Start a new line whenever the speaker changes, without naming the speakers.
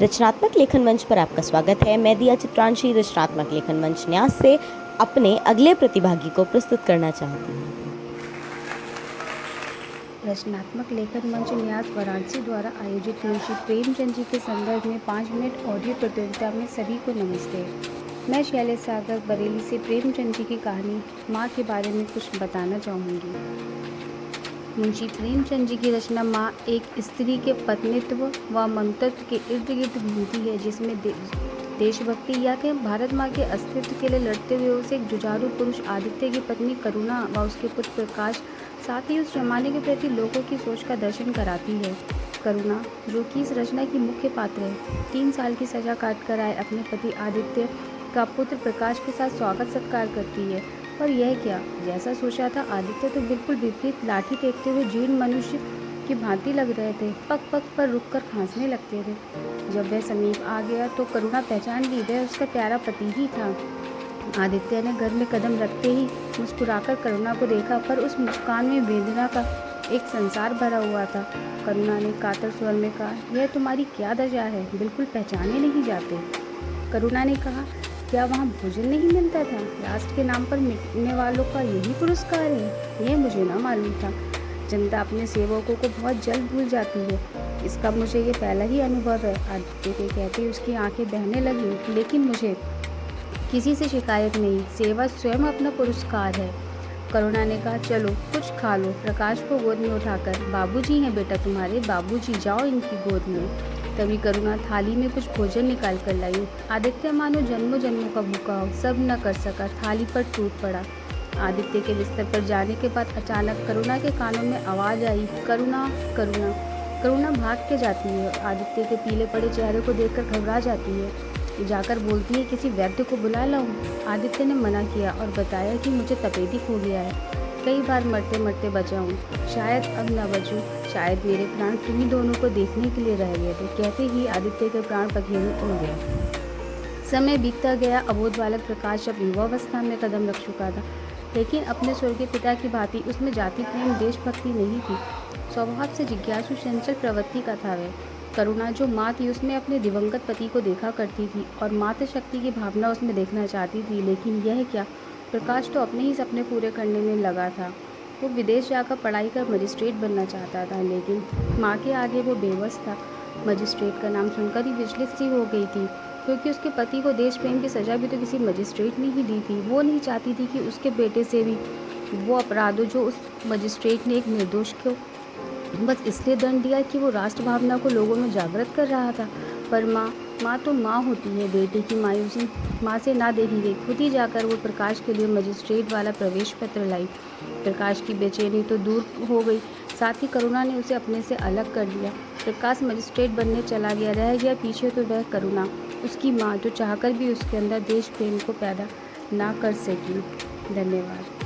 रचनात्मक लेखन मंच पर आपका स्वागत है। मैं दिया चित्रांशी रचनात्मक लेखन मंच न्यास से अपने अगले प्रतिभागी को प्रस्तुत करना चाहती हूँ।
रचनात्मक लेखन मंच न्यास वाराणसी द्वारा आयोजित मुंशी प्रेमचंद जी के संदर्भ में 5 मिनट ऑडियो प्रतियोगिता में सभी को नमस्ते। मैं शैलेश सागर बरेली से प्रेमचंद जी की कहानी माँ के बारे में कुछ बताना चाहूँगी। मुंशी प्रेमचंद जी की रचना माँ एक स्त्री के पत्नीत्व व ममतत्व के इर्द गिर्द घूमती है, जिसमें देशभक्ति या कि भारत माँ के अस्तित्व के लिए लड़ते हुए उसे एक जुझारू पुरुष आदित्य की पत्नी करुणा व उसके पुत्र प्रकाश, साथ ही उस जमाने के प्रति लोगों की सोच का दर्शन कराती है। करुणा, जो कि इस रचना की मुख्य पात्र है, 3 साल की सजा काट कर आए अपने पति आदित्य का पुत्र प्रकाश के साथ स्वागत सत्कार करती है। और यह क्या, जैसा सोचा था आदित्य तो बिल्कुल विपरीत लाठी फेंकते हुए जीर्ण मनुष्य की भांति लग रहे थे। पग पग पर रुककर खांसने लगते थे। जब वह समीप आ गया तो करुणा पहचान ली वह उसका प्यारा पति ही था। आदित्य ने घर में कदम रखते ही मुस्कुराकर करुणा को देखा, पर उस मुस्कान में वेदना का एक संसार भरा हुआ था। करुणा ने कातर स्वर में कहा, यह तुम्हारी क्या दशा है, बिल्कुल पहचाने नहीं जाते। करुणा ने कहा, क्या वहाँ भोजन नहीं मिलता था? राष्ट्र के नाम पर मिटने वालों का यही पुरस्कार है? यह मुझे ना मालूम था। जनता अपने सेवकों को बहुत जल्द भूल जाती है, इसका मुझे ये पहला ही अनुभव है। आदित्य के कहते उसकी आंखें बहने लगी, लेकिन मुझे किसी से शिकायत नहीं, सेवा स्वयं अपना पुरस्कार है। करुणा ने कहा, चलो कुछ खा लो। प्रकाश को गोद में उठाकर, बाबूजी हैं बेटा तुम्हारे, बाबूजी, जाओ इनकी गोद में। तभी करुणा थाली में कुछ भोजन निकाल कर लाई। आदित्य मानो जन्मों जन्मों का भूखा हो, सब न कर सका, थाली पर टूट पड़ा। आदित्य के बिस्तर पर जाने के बाद अचानक करुणा के कानों में आवाज़ आई, करुणा करुणा। करुणा भाग के जाती है। आदित्य के पीले पड़े चेहरे को देखकर घबरा जाती है। जाकर बोलती है, किसी वैद्य को बुला लाऊं? आदित्य ने मना किया और बताया कि मुझे तपेदिक हो गया है, कई बार मरते मरते बचा हूँ, शायद अब न बचूं, शायद मेरे प्राण तुम्ही दोनों को देखने के लिए रह गए थे। कहते ही आदित्य के प्राण पखेरु उड़ गया। समय बीतता गया। अबोध बालक प्रकाश अब युवावस्था में कदम रख चुका था, लेकिन अपने स्वर्गीय पिता की भांति उसमें जाति प्रेम देशभक्ति नहीं थी। स्वभाव से जिज्ञासु चंचल प्रवृत्ति का था वह। करुणा जो माँ थी, उसमें अपने दिवंगत पति को देखा करती थी और मातृशक्ति की भावना उसमें देखना चाहती थी। लेकिन यह क्या, प्रकाश तो अपने ही सपने पूरे करने में लगा था। वो विदेश जाकर पढ़ाई कर मजिस्ट्रेट बनना चाहता था, लेकिन माँ के आगे वो बेबस था। मजिस्ट्रेट का नाम सुनकर ही विचलित सी हो गई थी, क्योंकि उसके पति को देश प्रेम की सजा भी तो किसी मजिस्ट्रेट ने ही दी थी। वो नहीं चाहती थी कि उसके बेटे से भी वो अपराध हो जो उस मजिस्ट्रेट ने एक निर्दोष को बस इसलिए दंड दिया कि वो राष्ट्र भावना को लोगों में जागृत कर रहा था। पर माँ तो माँ होती है। बेटे की मायूसी माँ से ना देखी गई। खुद ही जाकर वो प्रकाश के लिए मजिस्ट्रेट वाला प्रवेश पत्र लाई। प्रकाश की बेचैनी तो दूर हो गई, साथ ही करुणा ने उसे अपने से अलग कर दिया। प्रकाश मजिस्ट्रेट बनने चला गया, रह गया पीछे तो वह करुणा, उसकी माँ, जो चाहकर भी उसके अंदर देश प्रेम को पैदा ना कर सकी। धन्यवाद।